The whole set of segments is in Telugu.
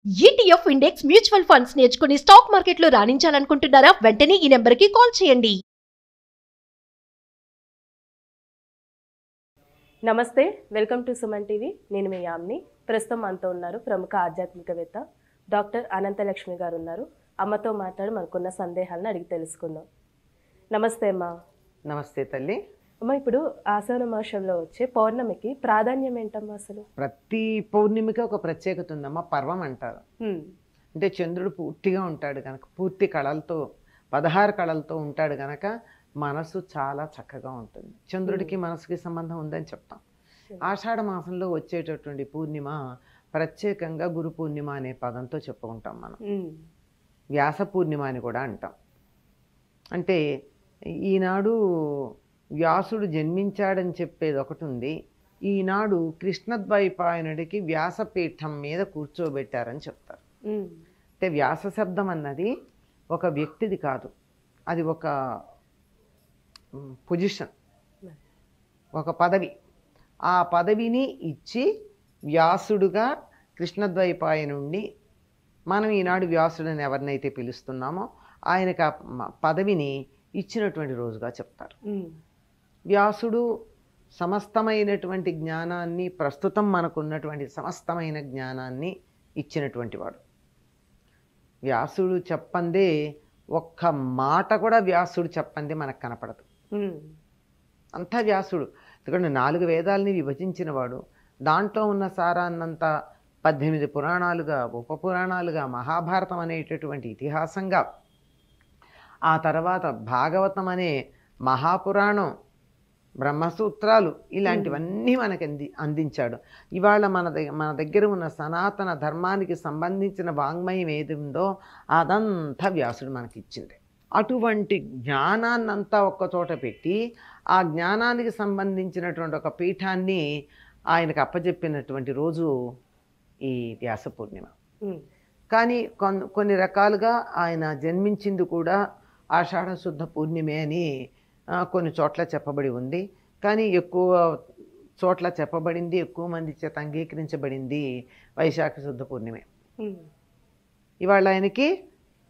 ఈటీఎఫ్ ఇండెక్స్ మ్యూచువల్ ఫండ్స్ నేర్చుకుని స్టాక్ మార్కెట్లో రాణించాలనుకుంటున్నారా? వెంటనే ఈ నెంబర్కి కాల్ చేయండి. నమస్తే, వెల్కమ్ టు సుమన్ టీవీ. నేను మీ యామ్ని. ప్రస్తుతం మనతో ఉన్నారు ప్రముఖ ఆధ్యాత్మికవేత్త డాక్టర్ అనంతలక్ష్మి గారు ఉన్నారు. అమ్మతో మాట్లాడి మనకున్న సందేహాలను అడిగి తెలుసుకుందాం. నమస్తే అమ్మా. నమస్తే తల్లి. అమ్మ, ఇప్పుడు ఆషాఢ మాసంలో వచ్చే పౌర్ణమికి ప్రాధాన్యం ఏంటమ్మా అసలు? ప్రతి పౌర్ణమికి ఒక ప్రత్యేకత ఉందమ్మా. పర్వం అంటారు. అంటే చంద్రుడు పూర్తిగా ఉంటాడు కనుక, పూర్తి కళలతో 16 కళలతో ఉంటాడు కనుక మనసు చాలా చక్కగా ఉంటుంది. చంద్రుడికి మనసుకి సంబంధం ఉందని చెప్తాం. ఆషాఢ మాసంలో వచ్చేటటువంటి పూర్ణిమ ప్రత్యేకంగా గురు పూర్ణిమ అనే పదంతో చెప్పుకుంటాం మనం. వ్యాస పూర్ణిమ అని కూడా అంటాం. అంటే ఈనాడు వ్యాసుడు జన్మించాడని చెప్పేది ఒకటి ఉంది. ఈనాడు కృష్ణద్వైపాయనుడికి వ్యాసపీఠం మీద కూర్చోబెట్టారని చెప్తారు. అంటే వ్యాస శబ్దం అన్నది ఒక వ్యక్తిది కాదు, అది ఒక పొజిషన్, ఒక పదవి. ఆ పదవిని ఇచ్చి వ్యాసుడుగా కృష్ణద్వైపాయనుడిని మనం ఈనాడు వ్యాసుడని ఎవరినైతే పిలుస్తున్నామో ఆయనకు ఆ పదవిని ఇచ్చినటువంటి రోజుగా చెప్తారు. వ్యాసుడు సమస్తమైనటువంటి జ్ఞానాన్ని, ప్రస్తుతం మనకున్నటువంటి సమస్తమైన జ్ఞానాన్ని ఇచ్చినటువంటి వాడు. వ్యాసుడు చెప్పందే ఒక్క మాట కూడా వ్యాసుడు చెప్పందే మనకు కనపడదు. అంతా వ్యాసుడు. ఎందుకంటే 4 వేదాలని విభజించిన వాడు. దాంట్లో ఉన్న సారాన్నంతా 18 పురాణాలుగా, ఉప పురాణాలుగా, మహాభారతం అనేటటువంటి ఇతిహాసంగా, ఆ తర్వాత భాగవతం అనే మహాపురాణం, బ్రహ్మసూత్రాలు, ఇలాంటివన్నీ మనకి అందించాడు. ఇవాళ మన దగ్గర ఉన్న సనాతన ధర్మానికి సంబంధించిన వాంగ్మయం ఏది ఉందో అదంతా వ్యాసుడు మనకి ఇచ్చింది. అటువంటి జ్ఞానాన్నంతా ఒక్కచోట పెట్టి ఆ జ్ఞానానికి సంబంధించినటువంటి ఒక పీఠాన్ని ఆయనకు అప్పచెప్పినటువంటి రోజు ఈ వ్యాస పూర్ణిమ. కానీ కొన్ని రకాలుగా ఆయన జన్మించింది కూడా ఆషాఢ శుద్ధ పూర్ణిమే అని కొన్ని చోట్ల చెప్పబడి ఉంది. కానీ ఎక్కువ చోట్ల చెప్పబడింది, ఎక్కువ మంది చేత అంగీకరించబడింది వైశాఖ శుద్ధ పూర్ణిమే. ఇవాళ ఆయనకి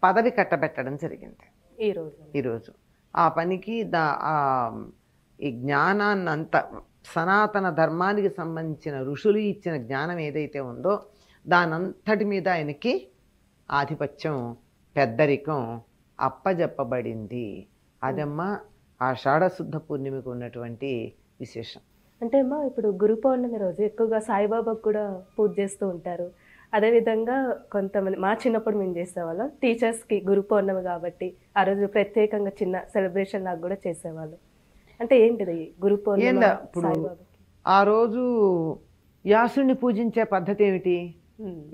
పదవి కట్టబెట్టడం జరిగింది ఈరోజు. ఆ పనికి ఈ జ్ఞానాన్నంతా, సనాతన ధర్మానికి సంబంధించిన ఋషులు ఇచ్చిన జ్ఞానం ఏదైతే ఉందో దానంతటి మీద ఆయనకి ఆధిపత్యం, పెద్దరికం అప్పజెప్పబడింది. అదమ్మా ఆషాఢ శుద్ధ పూర్ణిమకు ఉన్నటువంటి విశేషం. అంటే అమ్మా, ఇప్పుడు గురు పౌర్ణమి రోజు ఎక్కువగా సాయిబాబాకు కూడా పూజ చేస్తూ ఉంటారు. అదేవిధంగా కొంతమంది, మా చిన్నప్పుడు మేము చేసేవాళ్ళం, టీచర్స్కి గురు పౌర్ణమి కాబట్టి ఆ రోజు ప్రత్యేకంగా చిన్న సెలబ్రేషన్ లాగా కూడా చేసేవాళ్ళు. అంటే ఏంటిది గురు పౌర్ణమి? ఆ రోజు వ్యాసుడిని పూజించే పద్ధతి ఏమిటి?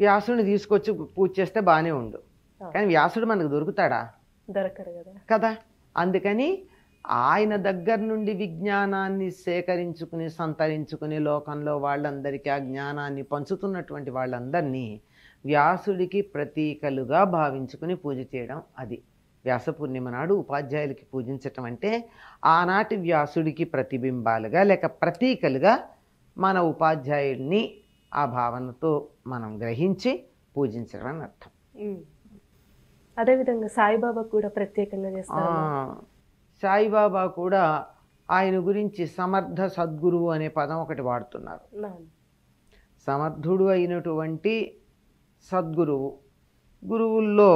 వ్యాసుడిని తీసుకొచ్చి పూజ చేస్తే బాగానే ఉండు, కానీ వ్యాసుడు మనకు దొరుకుతాడా? దొరకరు కదా. అందుకని ఆయన దగ్గర నుండి విజ్ఞానాన్ని సేకరించుకుని, సంతరించుకుని లోకంలో వాళ్ళందరికీ ఆ జ్ఞానాన్ని పంచుతున్నటువంటి వాళ్ళందరినీ వ్యాసుడికి ప్రతీకలుగా భావించుకుని పూజ చేయడం. అది వ్యాస పూర్ణిమ నాడు ఉపాధ్యాయులకి పూజించటం అంటే ఆనాటి వ్యాసుడికి ప్రతిబింబాలుగా లేక ప్రతీకలుగా మన ఉపాధ్యాయుడిని ఆ భావనతో మనం గ్రహించి పూజించడం అని అర్థం. అదేవిధంగా సాయిబాబా కూడా ప్రత్యేకంగా చేస్తారు. సాయిబాబా కూడా ఆయన గురించి సమర్థ సద్గురువు అనే పదం ఒకటి వాడుతున్నారు. సమర్థుడు అయినటువంటి సద్గురువు. గురువుల్లో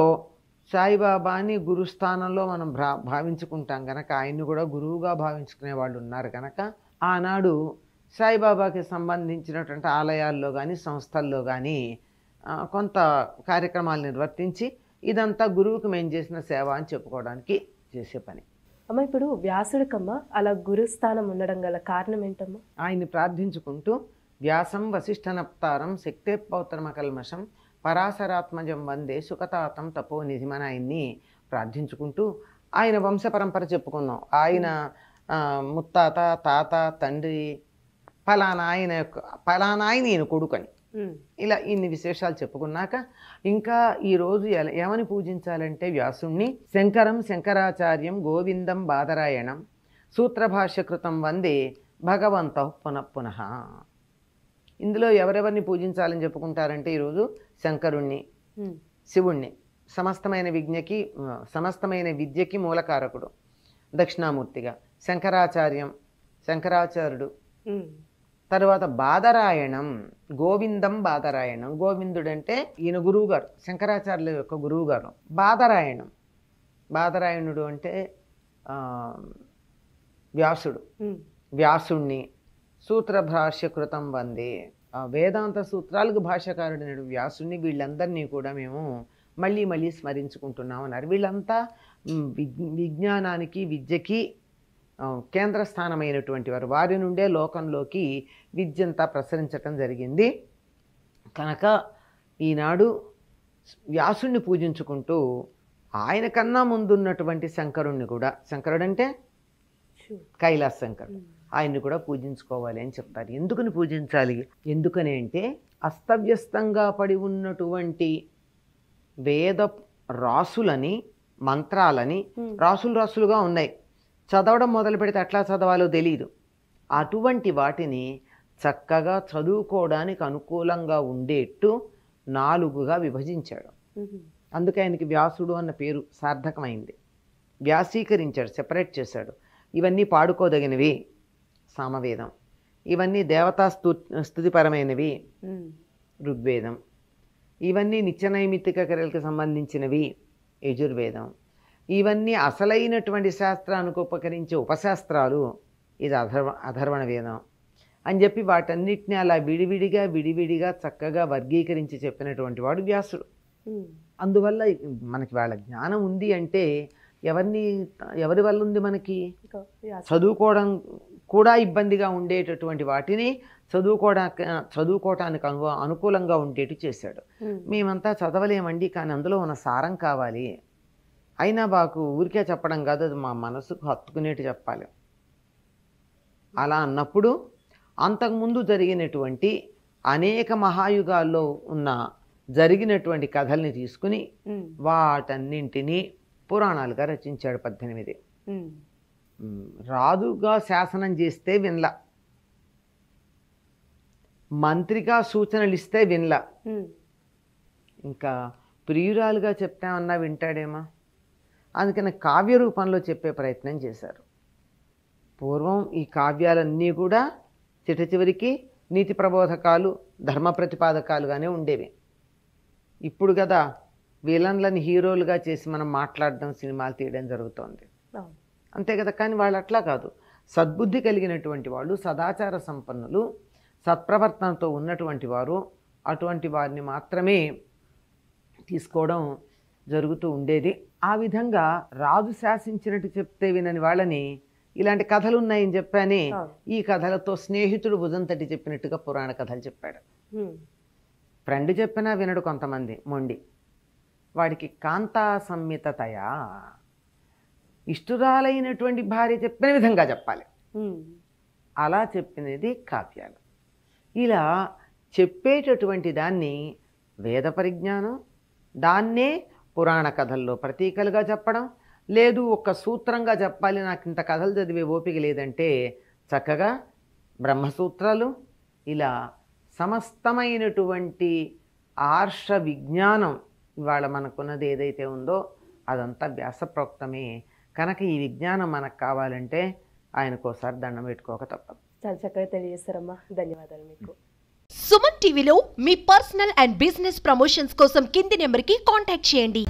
సాయిబాబాని గురుస్థానంలో మనం భావించుకుంటాం కనుక ఆయన్ని కూడా గురువుగా భావించుకునే వాళ్ళు ఉన్నారు కనుక ఆనాడు సాయిబాబాకి సంబంధించినటువంటి ఆలయాల్లో కానీ, సంస్థల్లో కానీ కొంత కార్యక్రమాలు నిర్వర్తించి ఇదంతా గురువుకి మేము చేసిన సేవ అని చెప్పుకోవడానికి చేసే పని. అమ్మ, ఇప్పుడు వ్యాసుడికమ్మ అలా గురుస్థానం ఉండడం గల కారణం ఏంటమ్మా? ఆయన్ని ప్రార్థించుకుంటూ వ్యాసం వశిష్ఠనప్తారం శక్తే పౌత్రమకల్మషం పరాశరాత్మజం వందే సుఖతాతం తపోనిధి అని ఆయన్ని ప్రార్థించుకుంటూ ఆయన వంశ పరంపర చెప్పుకున్నాం. ఆయన ముత్తాత, తాత, తండ్రి ఫలానా ఆయన ఈయన కొడుకని, ఇలా ఇన్ని విశేషాలు చెప్పుకున్నాక ఇంకా ఈరోజు ఏమని పూజించాలంటే వ్యాసుణ్ణి శంకరం శంకరాచార్యం గోవిందం బాదరాయణం సూత్రభాష్యకృతం వందే భగవంతః పునః. ఇందులో ఎవరెవరిని పూజించాలని చెప్పుకుంటారంటే ఈరోజు శంకరుణ్ణి, శివుణ్ణి. సమస్తమైన విద్యకి మూలకారకుడు దక్షిణామూర్తిగా. శంకరాచార్యుడు. తర్వాత బాదరాయణం, గోవిందం బాదరాయణం. గోవిందుడంటే ఈయన గురువు గారు, శంకరాచార్యుల యొక్క గురువు గారు. బాదరాయణుడు అంటే వ్యాసుణ్ణి. సూత్రభాష్యకృతం వందే, వేదాంత సూత్రాలకు భాష్యకారుడైన వ్యాసుణ్ణి. వీళ్ళందరినీ కూడా మేము మళ్ళీ స్మరించుకుంటున్నాం అన్నారు. వీళ్ళంతా విజ్ఞానానికి విద్యకి కేంద్రస్థానమైనటువంటి వారు. వారి నుండే లోకంలోకి విద్యంతా ప్రసరించటం జరిగింది. కనుక ఈనాడు వ్యాసుణ్ణి పూజించుకుంటూ ఆయన కన్నా ముందున్నటువంటి శంకరుణ్ణి కూడా, శంకరుడంటే కైలాస శంకరుడు, ఆయన్ని కూడా పూజించుకోవాలి అని చెప్తారు. ఎందుకని పూజించాలి? ఎందుకని అంటే అస్తవ్యస్తంగా పడి ఉన్నటువంటి వేద రాసులని, మంత్రాలని రాసులుగా ఉన్నాయి. చదవడం మొదలు పెడితే ఎట్లా చదవాలో తెలియదు. అటువంటి వాటిని చక్కగా చదువుకోవడానికి అనుకూలంగా ఉండేట్టు 4గా విభజించాడు. అందుకే ఆయనకి వ్యాసుడు అన్న పేరు సార్థకమైంది. వ్యాసీకరించాడు, సెపరేట్ చేశాడు. ఇవన్నీ పాడుకోదగినవి సామవేదం, ఇవన్నీ దేవతా స్తుతిపరమైనవి ఋగ్వేదం, ఇవన్నీ నిత్యనైమిత్తిక క్రియలకు సంబంధించినవి యజుర్వేదం, ఇవన్నీ అసలైనటువంటి శాస్త్రానికి ఉపకరించే ఉపశాస్త్రాలు ఇది అధర్వణ వేదం అని చెప్పి వాటన్నిటిని అలా విడివిడిగా చక్కగా వర్గీకరించి చెప్పినటువంటి వాడు వ్యాసుడు. అందువల్ల మనకి వాళ్ళ జ్ఞానం ఉంది అంటే ఎవరి వల్ల ఉంది? మనకి చదువుకోవడం కూడా ఇబ్బందిగా ఉండేటటువంటి వాటిని చదువుకోవటానికి అనుకూలంగా ఉండేట్టు చేశాడు. మేమంతా చదవలేమండి, కానీ అందులో ఉన్న సారం కావాలి. అయినా మాకు ఊరికే చెప్పడం కాదు, అది మా మనసుకు హత్తుకునేట్టు చెప్పాలి. అలా అన్నప్పుడు అంతకుముందు జరిగినటువంటి అనేక మహాయుగాల్లో జరిగినటువంటి కథల్ని తీసుకుని వాటన్నింటినీ పురాణాలుగా రచించాడు. 18. రాజుగా శాసనం చేస్తే వినలా, మంత్రిగా సూచనలు ఇస్తే వినలా, ఇంకా ప్రియురాలుగా చెప్తామన్నా వింటాడేమో. అందుకని కావ్య రూపంలో చెప్పే ప్రయత్నం చేశారు. పూర్వం ఈ కావ్యాలన్నీ కూడా చివరికి నీతి ప్రబోధకాలు, ధర్మ ప్రతిపాదకాలుగానే ఉండేవి. ఇప్పుడు కదా విలన్లని హీరోలుగా చేసి మనం మాట్లాడడం, సినిమాలు తీయడం జరుగుతోంది, అంతే కదా. కానీ వాళ్ళు అట్లా కాదు. సద్బుద్ధి కలిగినటువంటి వాళ్ళు, సదాచార సంపన్నులు, సత్ప్రవర్తనతో ఉన్నటువంటి వారు, అటువంటి వారిని మాత్రమే తీసుకోవడం జరుగుతూ ఉండేది. ఆ విధంగా రాజు శాసించినట్టు చెప్తే వినని వాళ్ళని ఇలాంటి కథలు ఉన్నాయని చెప్పాని ఈ కథలతో స్నేహితుడు భుజం తట్టి చెప్పినట్టుగా పురాణ కథలు చెప్పాడు. ఫ్రెండ్ చెప్పినా వినడు కొంతమంది మొండి. వాడికి కాంతా సంహితతయా, ఇష్టురాలైనటువంటి భార్య చెప్పిన విధంగా చెప్పాలి. అలా చెప్పినది కావ్యాలు. ఇలా చెప్పేటటువంటి దాన్ని వేద పరిజ్ఞానం, దాన్నే పురాణ కథల్లో ప్రతీకలుగా చెప్పడం. లేదు ఒక సూత్రంగా చెప్పాలి, నాకు ఇంత కథలు చదివే ఓపిక లేదంటే చక్కగా బ్రహ్మసూత్రాలు, ఇలా సమస్తమైనటువంటి ఆర్ష విజ్ఞానం ఇవాళ మనకున్నది ఏదైతే ఉందో అదంతా వ్యాసప్రోక్తమే. కనుక ఈ విజ్ఞానం మనకు కావాలంటే ఆయనకోసారి దండం పెట్టుకోక తప్పదు. చాలా చక్కగా తెలియజేస్తారమ్మా, ధన్యవాదాలు మీకు. సుమన్ టీవీలో మీ పర్సనల్ అండ్ బిజినెస్ ప్రమోషన్స్ కోసం కింది నెంబర్కి కాంటాక్ట్ చేయండి.